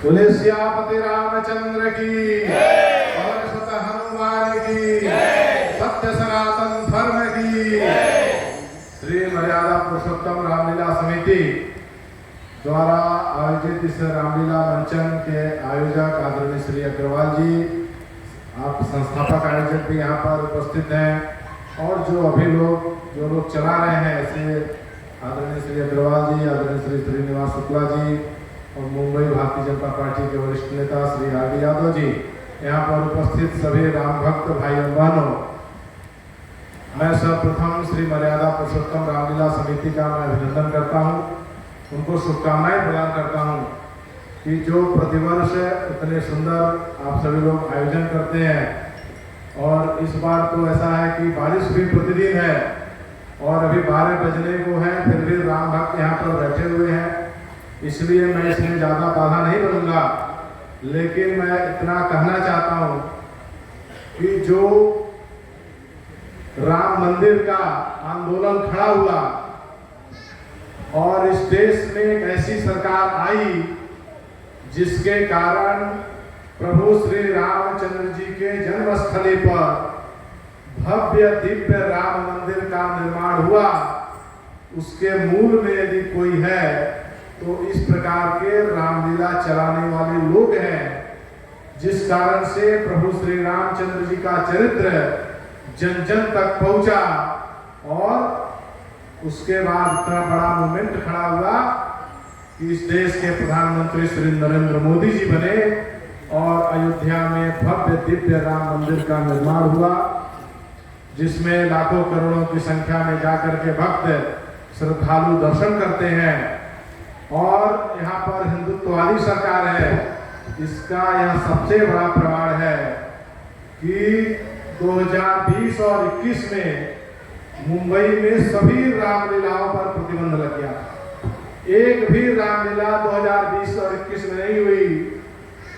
बोले सियापति रामचंद्र की, पवन सुत हनुमान की, सत्य सनातन धर्म की। श्री मर्यादा पुरुषोत्तम रामलीला समिति द्वारा आयोजित इस रामलीला मंचन के आयोजक आदरणीय श्री अग्रवाल जी, आप संस्थापक आयोजक भी यहाँ पर उपस्थित हैं, और जो लोग चला रहे हैं, ऐसे आदरणीय श्री अग्रवाल जी, आदरणीय श्री श्रीनिवास शुक्ला जी, और मुंबई भारतीय जनता पार्टी के वरिष्ठ नेता श्री आर.डी. यादव जी, यहाँ पर उपस्थित सभी राम भक्त भाई और बहनों, मैं सर्वप्रथम श्री मर्यादा पुरुषोत्तम रामलीला समिति का मैं अभिनंदन करता हूँ, उनको शुभकामनाएं प्रदान करता हूँ कि जो प्रतिवर्ष इतने सुंदर आप सभी लोग आयोजन करते हैं, और इस बार तो ऐसा है कि बारिश भी प्रतिदिन है, और अभी 12 बजने को है, फिर भी राम भक्त यहाँ पर बैठे हुए हैं, इसलिए मैं इसमें ज़्यादा बाधा नहीं बनूंगा। लेकिन मैं इतना कहना चाहता हूँ कि जो राम मंदिर का आंदोलन खड़ा हुआ और इस देश में एक ऐसी सरकार आई जिसके कारण प्रभु श्री रामचंद्र जी के जन्मस्थली पर भव्य दिव्य राम मंदिर का निर्माण हुआ, उसके मूल में यदि कोई है तो इस प्रकार के रामलीला चलाने वाले लोग हैं, जिस कारण से प्रभु श्री रामचंद्र जी का चरित्र जन जन तक पहुंचा, और उसके बाद इतना बड़ा मूवमेंट खड़ा हुआ कि इस देश के प्रधानमंत्री श्री नरेंद्र मोदी जी बने और अयोध्या में भव्य दिव्य राम मंदिर का निर्माण हुआ, जिसमें लाखों करोड़ों की संख्या में जाकर के भक्त श्रद्धालु दर्शन करते हैं। और यहाँ पर हिंदुत्ववादी सरकार है, इसका यह सबसे बड़ा प्रमाण है कि 2020 और 21 में मुंबई में सभी रामलीलाओं पर प्रतिबंध लग गया। एक भी रामलीला 2020 और 21 में नहीं हुई,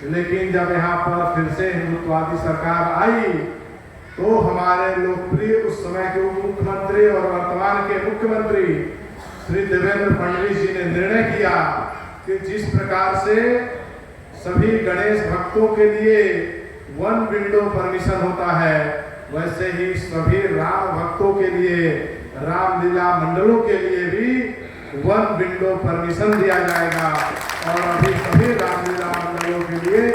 लेकिन जब यहाँ पर फिर से हिंदुत्ववादी सरकार आई तो हमारे लोकप्रिय उस समय के उप मुख्यमंत्री और वर्तमान के मुख्यमंत्री श्री देवेंद्र फडणवीस जी ने निर्णय किया कि जिस प्रकार से सभी गणेश भक्तों के लिए वन विंडो परमिशन होता है, वैसे ही सभी राम भक्तों के लिए, रामलीला मंडलों के लिए भी वन विंडो परमिशन दिया जाएगा। और अभी सभी रामलीला मंडलों के लिए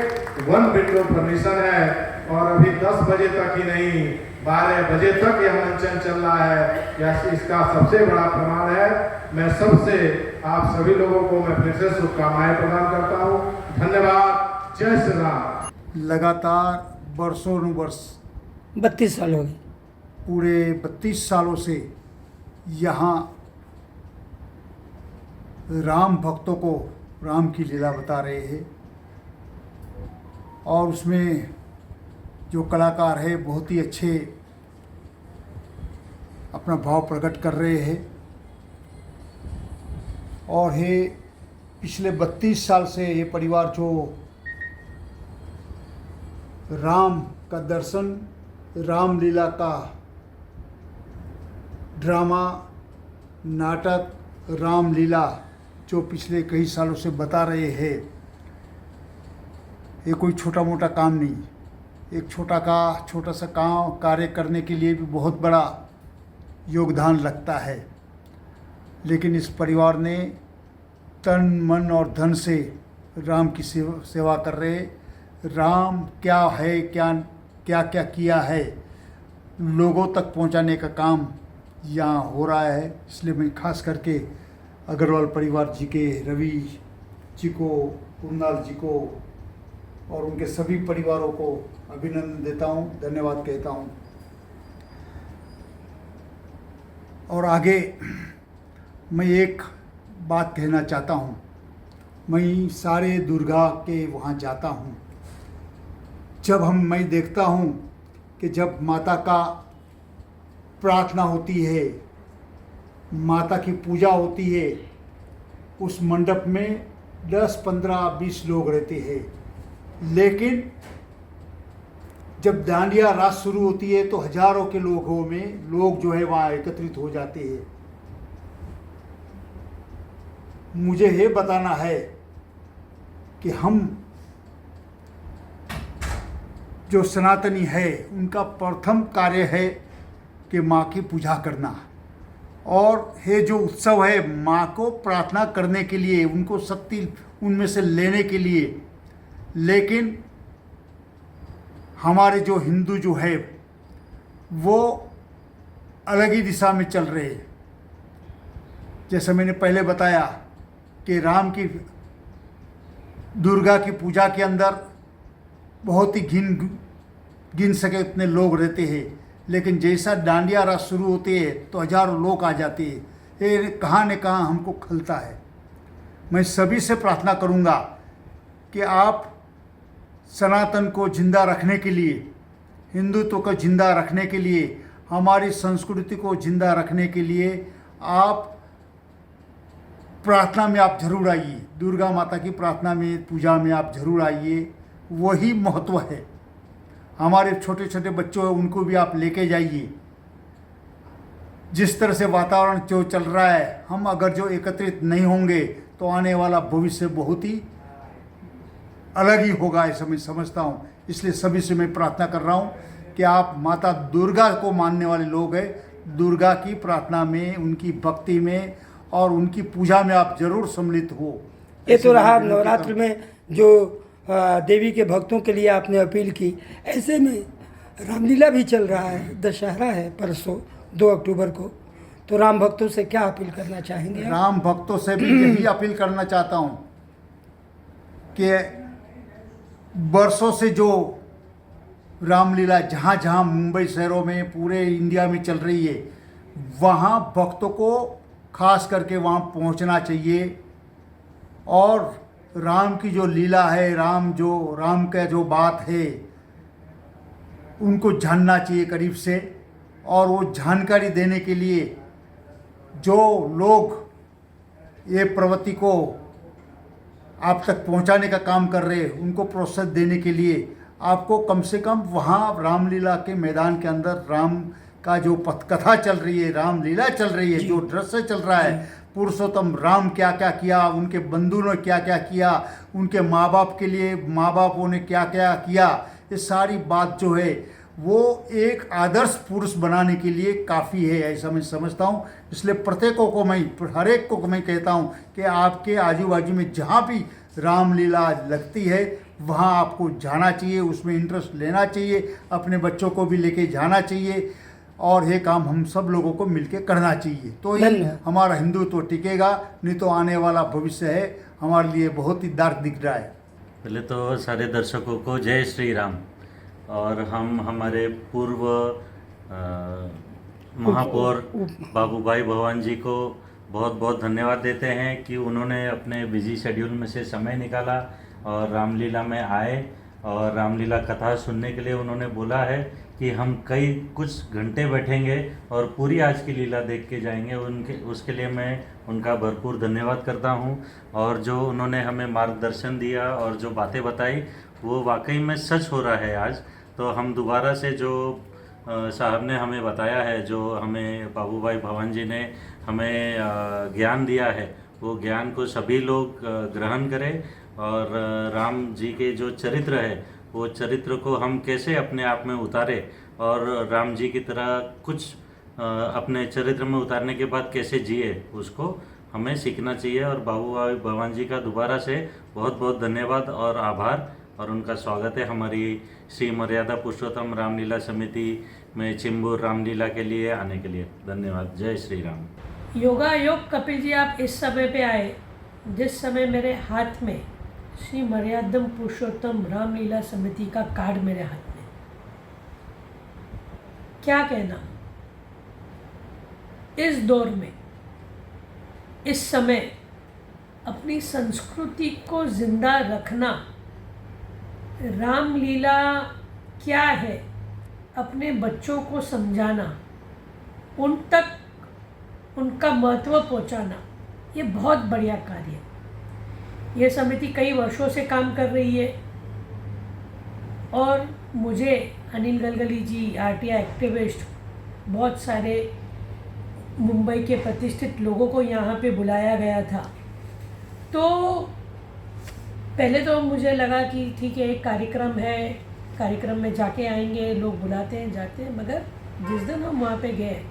वन विंडो परमिशन है, और अभी 10 बजे तक ही नहीं 12 बजे तक यह मंचन चल रहा है। यह इसका सबसे बड़ा प्रमाण है। मैं सबसे आप सभी लोगों को मैं फिर से शुभकामनाएं प्रदान करता हूँ। धन्यवाद। जय श्री राम। लगातार वर्षों वर्ष 32 साल हो गए, पूरे 32 सालों से यहाँ राम भक्तों को राम की लीला बता रहे हैं, और उसमें जो कलाकार है बहुत ही अच्छे अपना भाव प्रकट कर रहे हैं। और ये पिछले 32 साल से ये परिवार जो राम का दर्शन, रामलीला का ड्रामा, नाटक, रामलीला जो पिछले कई सालों से बता रहे हैं, ये कोई छोटा मोटा काम नहीं। एक छोटा सा काम कार्य करने के लिए भी बहुत बड़ा योगदान लगता है, लेकिन इस परिवार ने तन मन और धन से राम की सेवा कर रहे। राम क्या है, क्या क्या क्या किया है, लोगों तक पहुंचाने का काम यहाँ हो रहा है। इसलिए मैं खास करके अग्रवाल परिवार जी के, रवि जी को, कुणाल जी को और उनके सभी परिवारों को अभिनंदन देता हूँ, धन्यवाद कहता हूँ। और आगे मैं एक बात कहना चाहता हूँ। मैं सारे दुर्गा के वहाँ जाता हूँ, मैं देखता हूँ कि जब माता का प्रार्थना होती है, माता की पूजा होती है, उस मंडप में 10, 15, 20 लोग रहते हैं, लेकिन जब डांडिया रास शुरू होती है तो हजारों के लोग जो है वहाँ एकत्रित हो जाते हैं। मुझे ये बताना है कि हम जो सनातनी है उनका प्रथम कार्य है कि माँ की पूजा करना, और ये जो उत्सव है माँ को प्रार्थना करने के लिए, उनको शक्ति उनमें से लेने के लिए। लेकिन हमारे जो हिंदू जो है वो अलग ही दिशा में चल रहे हैं। जैसे मैंने पहले बताया कि राम की दुर्गा की पूजा के अंदर बहुत ही गिन सके उतने लोग रहते हैं, लेकिन जैसा डांडिया रास शुरू होते हैं तो हजारों लोग आ जाते हैं। ये कहाँ न कहाँ हमको खलता है। मैं सभी से प्रार्थना करूँगा कि आप सनातन को जिंदा रखने के लिए, हिंदुत्व को जिंदा रखने के लिए, हमारी संस्कृति को जिंदा रखने के लिए आप प्रार्थना में आप जरूर आइए। दुर्गा माता की प्रार्थना में, पूजा में आप जरूर आइए। वही महत्व है। हमारे छोटे छोटे बच्चों हैं उनको भी आप लेके जाइए। जिस तरह से वातावरण जो चल रहा है, हम अगर जो एकत्रित नहीं होंगे तो आने वाला भविष्य बहुत ही अलग ही होगा, ऐसा मैं समझता हूँ। इसलिए सभी से मैं प्रार्थना कर रहा हूँ कि आप माता दुर्गा को मानने वाले लोग हैं, दुर्गा की प्रार्थना में, उनकी भक्ति में और उनकी पूजा में आप जरूर सम्मिलित हो। ये तो रहा नवरात्र में जो देवी के भक्तों के लिए आपने अपील की। ऐसे में रामलीला भी चल रहा है, दशहरा है परसों 2 अक्टूबर को, तो राम भक्तों से क्या अपील करना चाहेंगे आप? राम भक्तों से भी यही अपील करना चाहता हूँ कि वर्षों से जो रामलीला जहाँ जहाँ मुंबई शहरों में, पूरे इंडिया में चल रही है, वहाँ भक्तों को खास करके वहाँ पहुँचना चाहिए। और राम की जो लीला है, राम का जो बात है, उनको जानना चाहिए करीब से। और वो जानकारी देने के लिए जो लोग ये प्रवृत्ति को आप तक पहुंचाने का काम कर रहे हैं, उनको प्रोत्साहन देने के लिए आपको कम से कम वहाँ रामलीला के मैदान के अंदर राम का जो पथकथा चल रही है, रामलीला चल रही है, जो दृश्य चल रहा है, पुरुषोत्तम राम क्या क्या किया, उनके बंधु ने क्या क्या किया, उनके माँ बाप के लिए माँ बापों ने क्या क्या किया, ये सारी बात जो है वो एक आदर्श पुरुष बनाने के लिए काफ़ी है, ऐसा मैं समझता हूँ। इसलिए प्रत्येकों को मैं, हर एक को मैं कहता हूँ कि आपके आजू बाजू में जहाँ भी रामलीला लगती है वहाँ आपको जाना चाहिए, उसमें इंटरेस्ट लेना चाहिए, अपने बच्चों को भी लेके जाना चाहिए, और ये काम हम सब लोगों को मिलके करना चाहिए। तो ही हमारा हिंदुत्व टिकेगा, नहीं तो आने वाला भविष्य है हमारे लिए बहुत ही डार्क दिख रहा है। पहले तो सारे दर्शकों को जय श्री राम। और हम हमारे पूर्व महापौर बाबूभाई भवन जी को बहुत बहुत धन्यवाद देते हैं कि उन्होंने अपने बिजी शेड्यूल में से समय निकाला और रामलीला में आए, और रामलीला कथा सुनने के लिए उन्होंने बोला है कि हम कुछ घंटे बैठेंगे और पूरी आज की लीला देख के जाएंगे। उसके लिए मैं उनका भरपूर धन्यवाद करता हूं। और जो उन्होंने हमें मार्गदर्शन दिया और जो बातें बताई वो वाकई में सच हो रहा है आज। तो हम दोबारा से जो साहब ने हमें बताया है, जो हमें बाबूभाई भवन जी ने हमें ज्ञान दिया है, वो ज्ञान को सभी लोग ग्रहण करें। और राम जी के जो चरित्र है, वो चरित्र को हम कैसे अपने आप में उतारे और राम जी की तरह कुछ अपने चरित्र में उतारने के बाद कैसे जिए, उसको हमें सीखना चाहिए। और बाबूभाई भवन जी का दोबारा से बहुत बहुत धन्यवाद और आभार, और उनका स्वागत है हमारी श्री मर्यादा पुरुषोत्तम रामलीला समिति में चिंबूर रामलीला के लिए आने के लिए। धन्यवाद। जय श्री राम। योगा योग कपिल जी, आप इस समय पे आए जिस समय मेरे हाथ में श्री मर्यादम पुरुषोत्तम रामलीला समिति का कार्ड मेरे हाथ में, क्या कहना। इस दौर में, इस समय अपनी संस्कृति को जिंदा रखना, रामलीला क्या है, अपने बच्चों को समझाना, उन तक उनका महत्व पहुंचाना, ये बहुत बढ़िया कार्य है। ये समिति कई वर्षों से काम कर रही है और मुझे अनिल गलगली जी, आरटीआई एक्टिविस्ट, बहुत सारे मुंबई के प्रतिष्ठित लोगों को यहाँ पे बुलाया गया था। तो पहले तो मुझे लगा कि ठीक है, एक कार्यक्रम है, कार्यक्रम में जाके आएंगे, लोग बुलाते हैं जाते हैं, मगर जिस दिन हम वहाँ पे गए,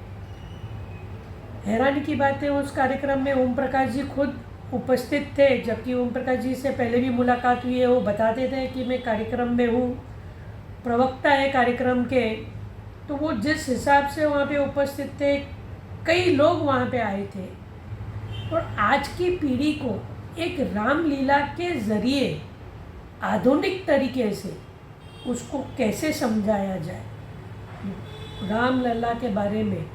हैरानी की बात है, उस कार्यक्रम में ओम प्रकाश जी खुद उपस्थित थे, जबकि ओम प्रकाश जी से पहले भी मुलाकात हुई है। वो बताते थे कि मैं कार्यक्रम में हूँ, प्रवक्ता है कार्यक्रम के। तो वो जिस हिसाब से वहाँ पे उपस्थित थे, कई लोग वहाँ पे आए थे, और आज की पीढ़ी को एक रामलीला के ज़रिए आधुनिक तरीके से उसको कैसे समझाया जाए, रामलला के बारे में,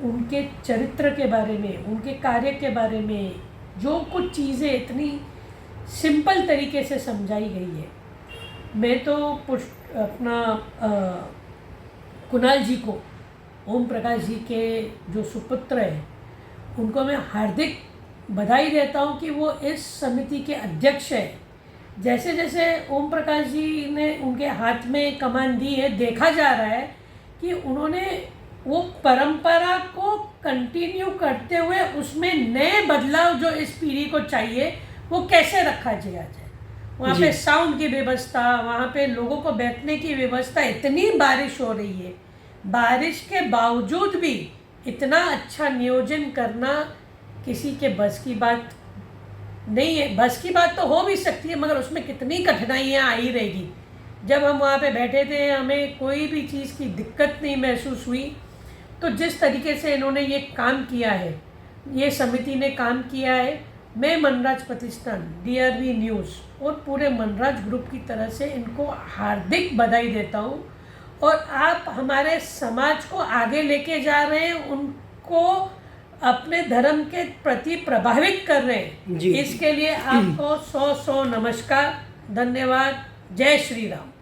उनके चरित्र के बारे में, उनके कार्य के बारे में जो कुछ चीज़ें इतनी सिंपल तरीके से समझाई गई है। मैं तो अपना कुणाल जी को, ओम प्रकाश जी के जो सुपुत्र हैं, उनको मैं हार्दिक बधाई देता हूँ कि वो इस समिति के अध्यक्ष हैं। जैसे जैसे ओम प्रकाश जी ने उनके हाथ में कमान दी है, देखा जा रहा है कि उन्होंने वो परंपरा को कंटिन्यू करते हुए उसमें नए बदलाव जो इस पीढ़ी को चाहिए वो कैसे रखा जाए। वहाँ पे साउंड की व्यवस्था, वहाँ पे लोगों को बैठने की व्यवस्था, इतनी बारिश हो रही है, बारिश के बावजूद भी इतना अच्छा नियोजन करना किसी के बस की बात नहीं है। बस की बात तो हो भी सकती है, मगर उसमें कितनी कठिनाइयाँ आई रहेगी। जब हम वहाँ पे बैठे थे, हमें कोई भी चीज़ की दिक्कत नहीं महसूस हुई। तो जिस तरीके से इन्होंने ये काम किया है, ये समिति ने काम किया है, मैं मनराज प्रतिष्ठान, DRV न्यूज़ और पूरे मनराज ग्रुप की तरह से इनको हार्दिक बधाई देता हूँ। और आप हमारे समाज को आगे लेके जा रहे हैं, उनको अपने धर्म के प्रति प्रभावित कर रहे हैं। इसके लिए आपको 100 नमस्कार, धन्यवाद। जय श्री राम।